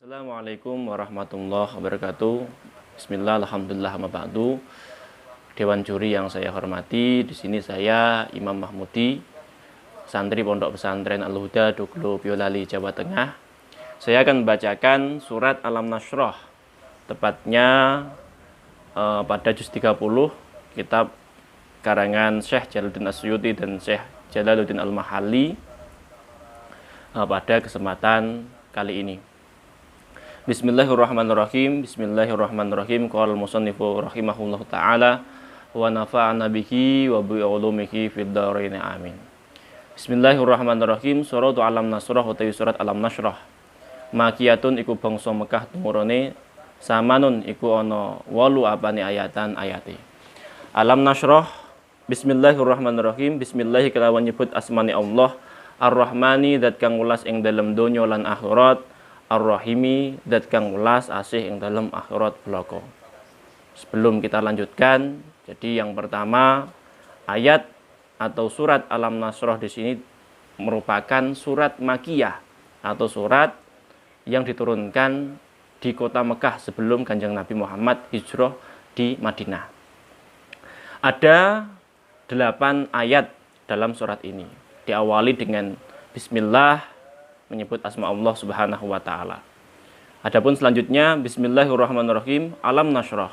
Assalamualaikum warahmatullahi wabarakatuh. Bismillah, alhamdulillah, ma ba'du. Dewan juri yang saya hormati, di sini saya Imam Mahmudi, santri Pondok Pesantren Al-Huda, Duglo, Boyolali, Jawa Tengah. Saya akan membacakan surat Alam Nashrah, tepatnya pada juz 30, kitab karangan Syekh Jalaluddin As-Suyuti dan Syekh Jalaluddin Al-Mahalli pada kesempatan kali ini. Bismillahirrahmanirrahim. Bismillahirrahmanirrahim. Qala al-musannifu rahimahullahu taala wa nafa'ana bihi wa bi ulumihi fid dharain amin. Bismillahirrahmanirrahim. Surat Alam Nashrah utawi surat Alam Nashrah. Makiyatun iku bangsa Mekah tumurune, samanun iku ana 8 apane ayatan ayate. Alam Nashrah. Bismillahirrahmanirrahim. Bismillah kelawan nyebut asmani Allah, Ar-Rahmani zat kang welas ing dalem donya lan akhirat, Ar-Rahimi zat kang welas asih ing dalam akhirat bloko. Sebelum kita lanjutkan, jadi yang pertama, ayat atau surat Alam Nashrah di sini merupakan surat Makiyah atau surat yang diturunkan di kota Mekah sebelum Kanjeng Nabi Muhammad hijrah di Madinah. Ada 8 ayat dalam surat ini. Diawali dengan Bismillah, menyebut asma Allah Subhanahu wa taala. Adapun selanjutnya Bismillahirrahmanirrahim. Alam Nashrah.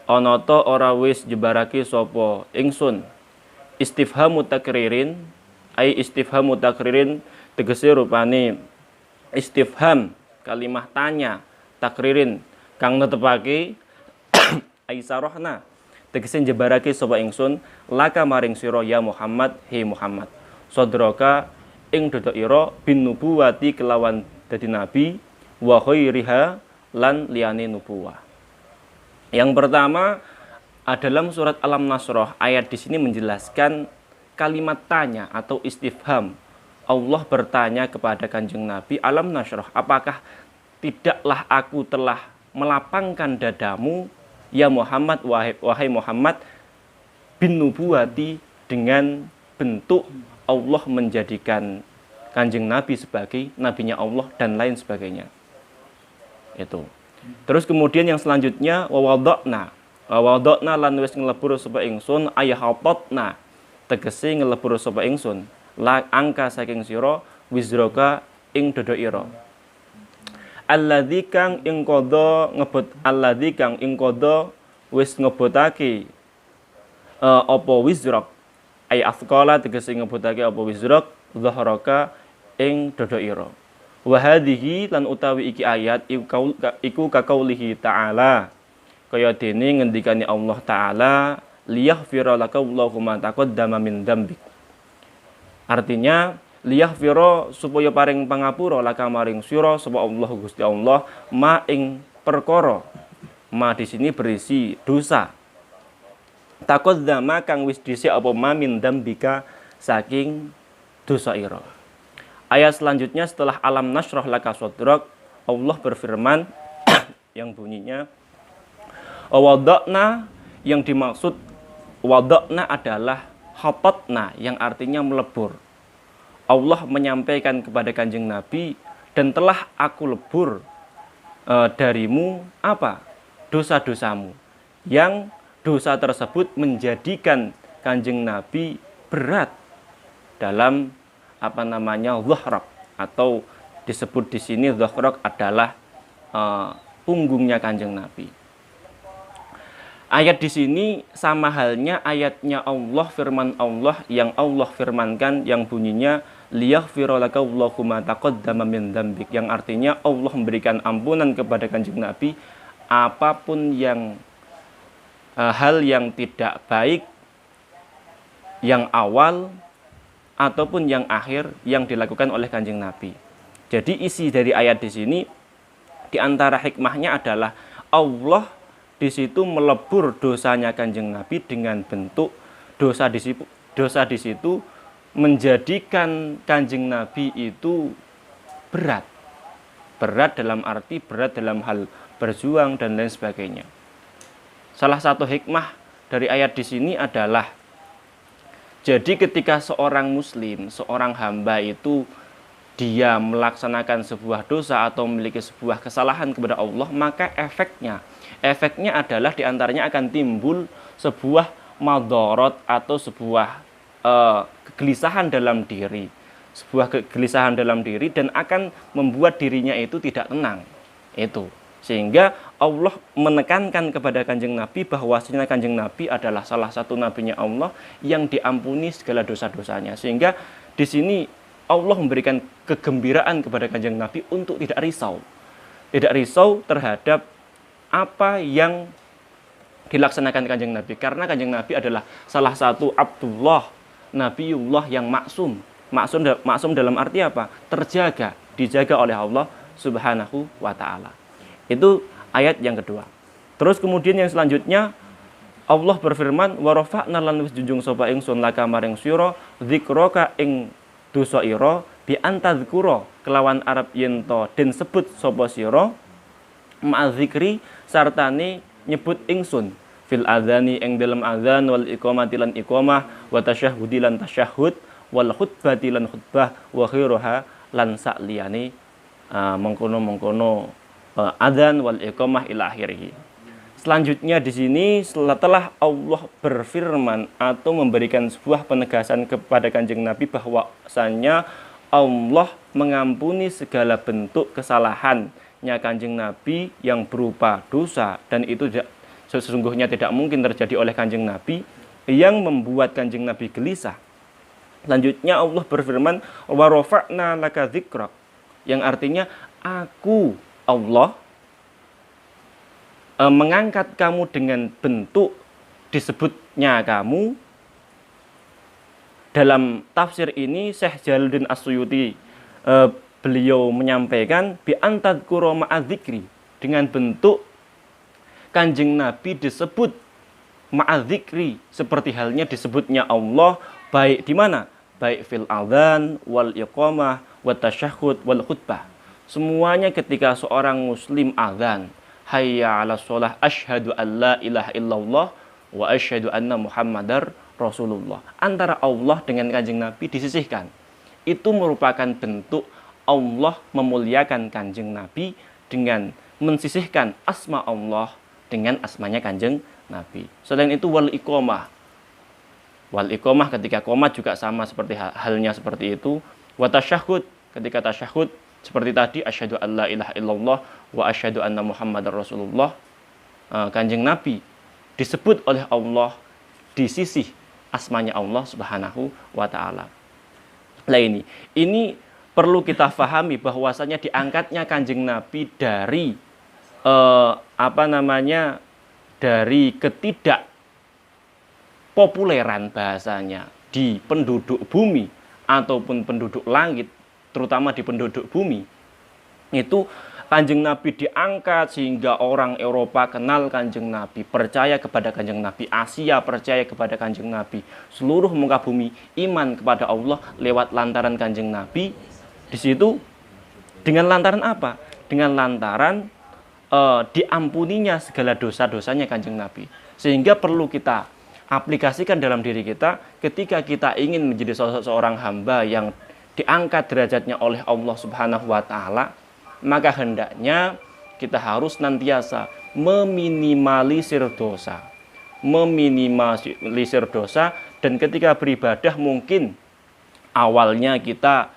Ana ta ora wis jebarake sapa ingsun. Istifhamu takririn, ai istifhamu takririn tegese rupane istifham kalimah tanya, takririn kang netepake ai sarahna tegese jebarake sapa ingsun laka maring sira ya Muhammad, he Muhammad. Sadraka ing dodo ira bin nubuwati kelawan dadi nabi wa khairiha lan liyane nubuwah. Yang pertama, dalam surat Alam Nashrah, ayat di sini menjelaskan kalimat tanya atau istifham. Allah bertanya kepada Kanjeng Nabi, Alam Nashrah, apakah tidaklah aku telah melapangkan dadamu ya Muhammad, wahai Muhammad, bin nubuwati, dengan bentuk Allah menjadikan Kanjeng Nabi sebagai nabinya Allah dan lain sebagainya. Itu. Terus kemudian yang selanjutnya wawadokna lan wis ngelebur sapa ingsun ayahatotna tegese ngelebur sapa ingsun la angka saking sira wizroka ing dodo ira. Alladzi kang ing qadha ngebut alladzi kang ing qadha wis ngebutake apa wizrok ay afqala tegese ngebutake apa wizrok zahraka ing dodo ira. Wa hadhihi lan utawi iki ayat iku kakaulihi ta'ala, kaya dene ngendikane Allah taala liyaghfira laka Allahu ma taqaddama min dzambik. Artinya liyaghfira supaya paring pangapura laka maring sira sapa Allah Gusti Allah ma ing perkara. Ma di sini berisi dosa. Taqaddama kang wis dhisik apa ma min dzambika saking dosa ira. Ayat selanjutnya setelah Alam Nashrah laka sadrak, Allah berfirman yang bunyinya wadakna, yang dimaksud wadakna adalah hapatna, yang artinya melebur. Allah menyampaikan kepada Kanjeng Nabi, dan telah aku lebur darimu apa? Dosa-dosamu. Yang dosa tersebut menjadikan Kanjeng Nabi berat dalam zahraq, atau disebut di sini zahraq adalah punggungnya Kanjeng Nabi. Ayat di sini sama halnya ayatnya Allah, firman Allah yang Allah firmankan yang bunyinya liyaghfira laka Allahu ma taqaddama min dzambik, yang artinya Allah memberikan ampunan kepada Kanjeng Nabi apapun yang hal yang tidak baik yang awal ataupun yang akhir yang dilakukan oleh Kanjeng Nabi. Jadi isi dari ayat di sini di antara hikmahnya adalah Allah di situ melebur dosanya Kanjeng Nabi dengan bentuk dosa di situ menjadikan Kanjeng Nabi itu berat. Berat dalam arti berat dalam hal berjuang dan lain sebagainya. Salah satu hikmah dari ayat di sini adalah jadi ketika seorang muslim, seorang hamba itu dia melaksanakan sebuah dosa atau memiliki sebuah kesalahan kepada Allah, maka efeknya adalah diantaranya akan timbul sebuah madorot atau sebuah kegelisahan dalam diri, dan akan membuat dirinya itu tidak tenang. Itu sehingga Allah menekankan kepada Kanjeng Nabi bahwasanya Kanjeng Nabi adalah salah satu nabinya Allah yang diampuni segala dosa-dosanya. Sehingga di sini Allah memberikan kegembiraan kepada Kanjeng Nabi untuk tidak risau terhadap apa yang dilaksanakan Kanjeng Nabi, karena Kanjeng Nabi adalah salah satu Abdullah, Nabiullah yang maksum dalam arti apa? Dijaga oleh Allah Subhanahu wa ta'ala. Itu ayat yang kedua. Terus kemudian yang selanjutnya Allah berfirman, wa rafa'na lan wis junjung sapa ingsun laka maring sira dzikraka ing dosa ira bi antadzkura kelawan arab yen to den sebut sapa sira ma'adzikri sartane nyebut ingsun fil adzani ing dalam adzan wal iqamati lan iqamah wa tasyahhudi lan tasyahhud wal khutbati lan khutbah wa khairuha lan sakliyane mengkono adzan wal iqamah ila akhirih. Selanjutnya di sini setelah Allah berfirman atau memberikan sebuah penegasan kepada Kanjeng Nabi bahwasanya Allah mengampuni segala bentuk kesalahannya Kanjeng Nabi yang berupa dosa, dan itu sesungguhnya tidak mungkin terjadi oleh Kanjeng Nabi yang membuat Kanjeng Nabi gelisah. Selanjutnya Allah berfirman wa rafa'na laka dzikrak, yang artinya aku Allah mengangkat kamu dengan bentuk disebutnya kamu. Dalam tafsir ini Syekh Jalaluddin As-Suyuti beliau menyampaikan bi antadzkura ma'adzikri, dengan bentuk Kanjeng Nabi disebut ma'adzikri seperti halnya disebutnya Allah, baik di mana? Baik fil adzan wal iqamah wat tasyahhud wal khutbah. Semuanya ketika seorang muslim adzan, hayya 'alas shalah, asyhadu an la ilaha illallah wa asyhadu anna muhammadar rasulullah, antara Allah dengan Kanjeng Nabi disisihkan. Itu merupakan bentuk Allah memuliakan Kanjeng Nabi dengan mensisihkan asma Allah dengan asmanya Kanjeng Nabi. Selain itu wal iqamah ketika qomat juga sama seperti halnya seperti itu. Wa tasyahhud ketika tasyahhud seperti tadi asyhadu an la ilaha illallah wa asyhadu anna muhammadar rasulullah. Kanjeng Nabi disebut oleh Allah di sisi asmanya Allah Subhanahu wa taala. Nah ini perlu kita fahami bahwasanya diangkatnya Kanjeng Nabi dari dari ketidakpopuleran bahasanya di penduduk bumi ataupun penduduk langit, terutama di penduduk bumi. Itu Kanjeng Nabi diangkat sehingga orang Eropa kenal Kanjeng Nabi, percaya kepada Kanjeng Nabi, Asia percaya kepada Kanjeng Nabi, seluruh muka bumi iman kepada Allah lewat lantaran Kanjeng Nabi. Di situ dengan lantaran apa? Dengan lantaran diampuninya segala dosa-dosanya Kanjeng Nabi. Sehingga perlu kita aplikasikan dalam diri kita ketika kita ingin menjadi seorang hamba yang diangkat derajatnya oleh Allah Subhanahu wa taala, maka hendaknya kita harus nantiasa meminimalisir dosa. Dan ketika beribadah mungkin awalnya kita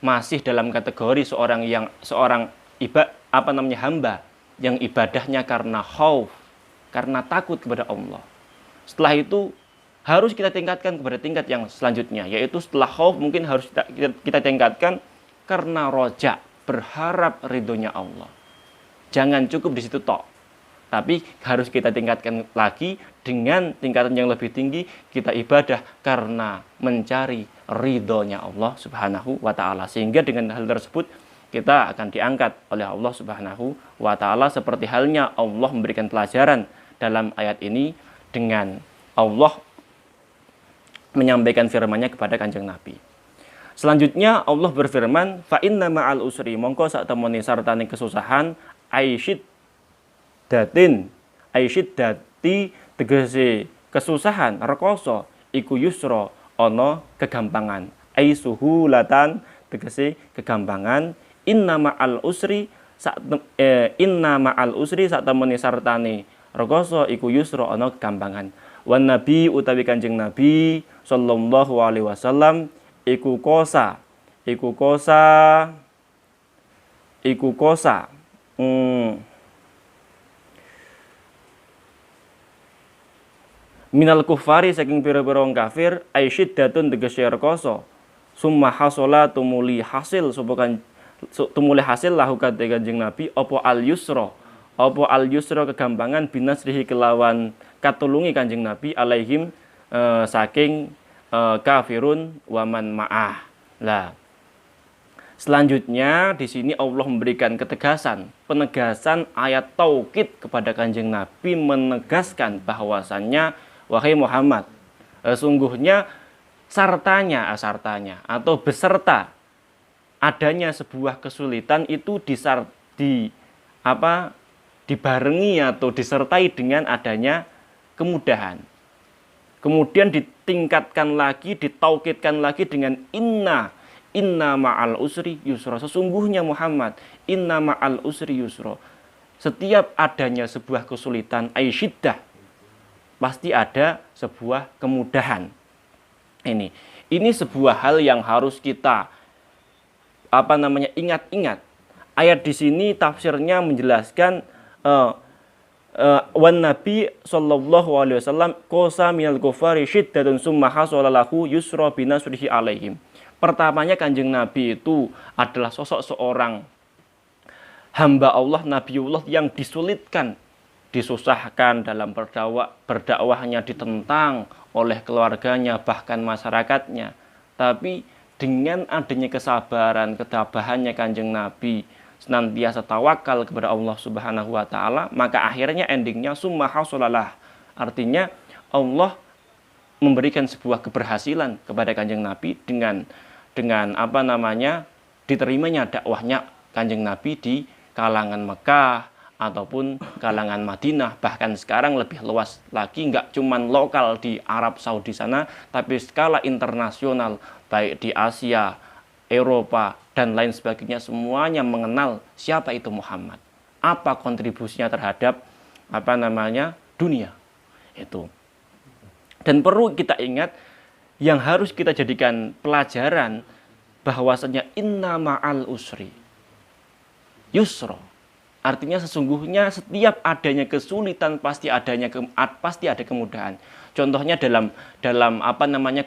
masih dalam kategori hamba yang ibadahnya karena khauf, karena takut kepada Allah. Setelah itu harus kita tingkatkan kepada tingkat yang selanjutnya, yaitu setelah khauf mungkin harus kita tingkatkan karena roja, berharap ridhonya Allah. Jangan cukup di situ tok, tapi harus kita tingkatkan lagi dengan tingkatan yang lebih tinggi. Kita ibadah karena mencari ridhonya Allah Subhanahu wa ta'ala, sehingga dengan hal tersebut kita akan diangkat oleh Allah Subhanahu wa ta'ala, seperti halnya Allah memberikan pelajaran dalam ayat ini dengan Allah menyampaikan firman-Nya kepada Kanjeng Nabi. Selanjutnya Allah berfirman, fa inna ma'al usri, mongko sak temene sartane kesusahan, aisyid dati tegese kesusahan rekoso iku yusra ana kegampangan, aisuhulatan tegese kegampangan. Inna ma'al usri sak temene sartane rekoso iku yusra ana kegampangan. Wan nabi utawi Kanjeng Nabi sallallahu alaihi wasallam iku kosa minal kufari saking pira-pira wong kafir ay syiddatun tegese rekoso summa hasola tumuli hasil lahu kadhe Kanjeng Nabi apa al yusra kegampangan binasrihi kelawan katulungi Kanjeng Nabi alaihim saking kafirun waman ma'ah. Lah selanjutnya di sini Allah memberikan penegasan ayat taukid kepada Kanjeng Nabi, menegaskan bahwasannya wahai Muhammad, sungguhnya sartanya atau beserta adanya sebuah kesulitan itu dibarengi atau disertai dengan adanya kemudahan. Kemudian ditingkatkan lagi, ditaukidkan lagi dengan inna ma'al usri yusra. Sesungguhnya Muhammad, inna ma'al usri yusra. Setiap adanya sebuah kesulitan, syiddah, pasti ada sebuah kemudahan. Ini sebuah hal yang harus kita ingat-ingat. Ayat di sini tafsirnya menjelaskan wan nabi sallallahu alaihi wasallam kosa minal kufari syiddatun summa hasala lahu yusra binasrihi alaihim. Pertamanya Kanjeng Nabi itu adalah sosok seorang hamba Allah, Nabiullah yang disulitkan, disusahkan dalam berdakwahnya, ditentang oleh keluarganya, bahkan masyarakatnya. Tapi dengan adanya kesabaran, ketabahannya Kanjeng Nabi, senantiasa tawakal kepada Allah Subhanahu wa taala, maka akhirnya endingnya summa hasolalah. Artinya Allah memberikan sebuah keberhasilan kepada Kanjeng Nabi dengan diterimanya dakwahnya Kanjeng Nabi di kalangan Mekah ataupun kalangan Madinah, bahkan sekarang lebih luas lagi, nggak cuman lokal di Arab Saudi sana, tapi skala internasional, baik di Asia, Eropa, dan lain sebagainya, semuanya mengenal siapa itu Muhammad, apa kontribusinya terhadap dunia itu. Dan perlu kita ingat, yang harus kita jadikan pelajaran, bahwasanya inna ma'al usri yusra. Artinya sesungguhnya setiap adanya kesulitan pasti ada kemudahan. Contohnya dalam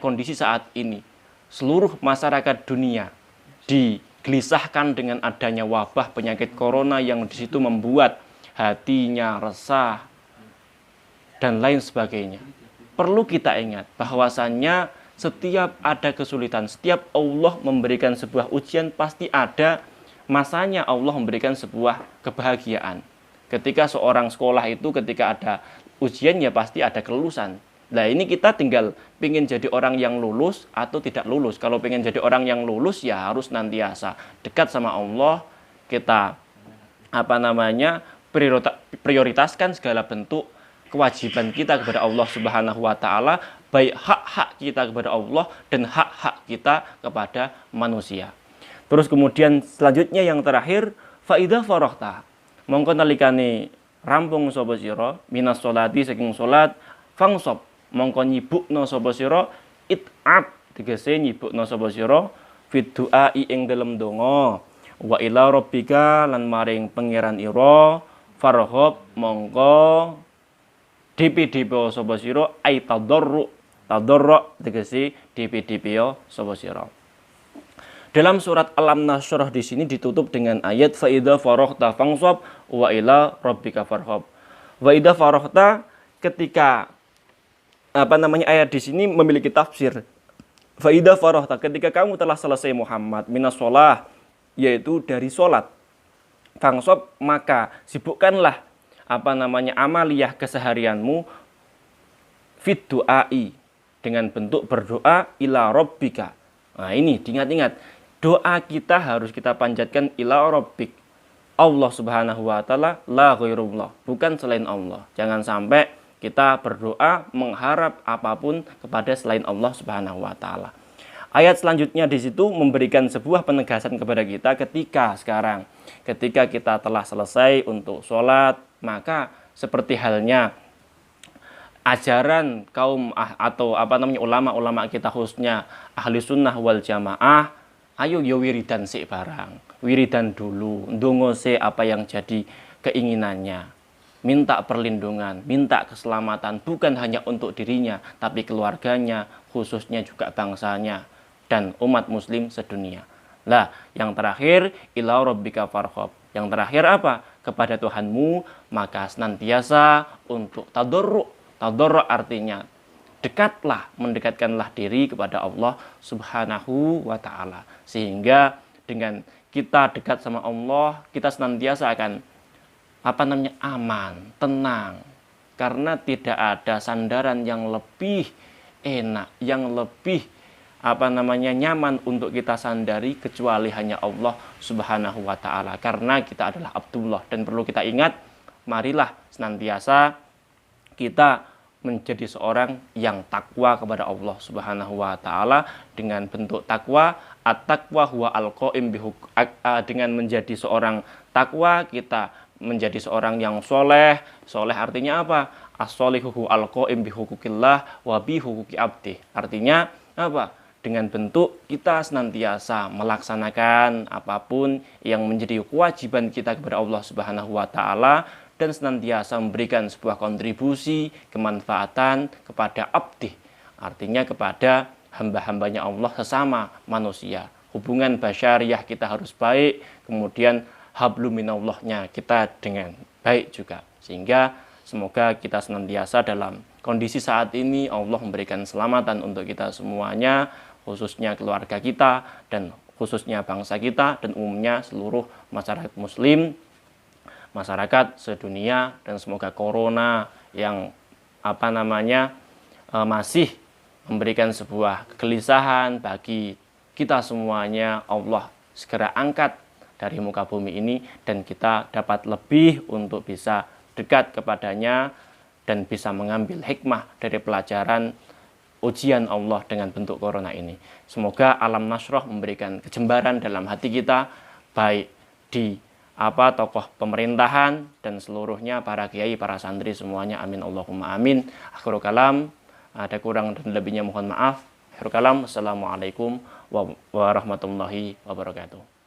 kondisi saat ini, seluruh masyarakat dunia digelisahkan dengan adanya wabah penyakit corona yang di situ membuat hatinya resah dan lain sebagainya. Perlu kita ingat bahwasannya setiap ada kesulitan, setiap Allah memberikan sebuah ujian, pasti ada masanya Allah memberikan sebuah kebahagiaan. Ketika seorang sekolah itu ketika ada ujian ya pasti ada kelulusan. Nah ini kita tinggal pengen jadi orang yang lulus atau tidak lulus. Kalau pengen jadi orang yang lulus ya harus nantiasa dekat sama Allah. Kita prioritaskan segala bentuk kewajiban kita kepada Allah Subhanahu wa taala, baik hak-hak kita kepada Allah dan hak-hak kita kepada manusia. Terus kemudian selanjutnya yang terakhir, faida faraghta, mongko nalikane rampung sapa sira minas sholati saking salat, fangsob mongko nyibukna sapa sira, it'ab tegese nyibukna sapa sira, fid du'a ing dalem donga, wa ila rabbika lan maring pangeran ira, farghab mongko DP sapa sira, ai tadarru tegese DP sapa sira. Dalam surat Alam Nashrah di sini ditutup dengan ayat fa idza faraghta fansab wa ila rabbika farghab. Wa idza faraghta, ketika ayat di sini memiliki tafsir. Fa idza faraghta, ketika kamu telah selesai Muhammad minas shalah, yaitu dari salat. Fansab, maka sibukkanlah amaliyah keseharianmu fit du'ai, dengan bentuk berdoa ila rabbika. Nah ini diingat-ingat, doa kita harus kita panjatkan ila rabbik, Allah Subhanahu wa taala, la ghairullah, bukan selain Allah. Jangan sampai kita berdoa mengharap apapun kepada selain Allah Subhanahu wa taala. Ayat selanjutnya di situ memberikan sebuah penegasan kepada kita ketika kita telah selesai untuk sholat, maka seperti halnya ajaran kaum atau ulama-ulama kita khususnya ahli sunnah wal jamaah, ayo yo wiridan sik barang, wiridan dulu, ndonga sik apa yang jadi keinginannya, minta perlindungan, minta keselamatan bukan hanya untuk dirinya tapi keluarganya, khususnya juga bangsanya dan umat muslim sedunia. Lah, yang terakhir ila rabbika farghab. Yang terakhir apa? Kepada Tuhanmu maka senantiasa untuk tadarru'. Tadarru' artinya dekatlah, mendekatkanlah diri kepada Allah Subhanahu wa taala. Sehingga dengan kita dekat sama Allah, kita senantiasa akan aman, tenang. Karena tidak ada sandaran yang lebih enak, yang lebih nyaman untuk kita sandari kecuali hanya Allah Subhanahu wa taala. Karena kita adalah Abdullah dan perlu kita ingat, marilah senantiasa kita menjadi seorang yang takwa kepada Allah Subhanahu wa taala dengan bentuk takwa, at-taqwa huwa al-qaim dengan menjadi seorang takwa kita menjadi seorang yang soleh. Soleh artinya apa? As-solihu al-qaim bi hukukillah wa bi hukuki abdi. Artinya apa? Dengan bentuk kita senantiasa melaksanakan apapun yang menjadi kewajiban kita kepada Allah Subhanahu wa taala dan senantiasa memberikan sebuah kontribusi kemanfaatan kepada abdi, artinya kepada hamba-hambanya Allah sesama manusia. Hubungan basyariah kita harus baik, kemudian hablum minallahnya kita dengan baik juga, sehingga semoga kita senantiasa dalam kondisi saat ini Allah memberikan keselamatan untuk kita semuanya, khususnya keluarga kita dan khususnya bangsa kita dan umumnya seluruh masyarakat muslim, masyarakat sedunia, dan semoga corona yang masih memberikan sebuah kegelisahan bagi kita semuanya Allah segera angkat dari muka bumi ini dan kita dapat lebih untuk bisa dekat kepadanya dan bisa mengambil hikmah dari pelajaran ujian Allah dengan bentuk corona ini. Semoga Alam Nasroh memberikan kejembaran dalam hati kita, baik di tokoh pemerintahan dan seluruhnya, para kiai, para santri semuanya. Amin Allahumma amin. Akhirul kalam, ada kurang dan lebihnya mohon maaf. Akhirul kalam, assalamualaikum warahmatullahi wabarakatuh.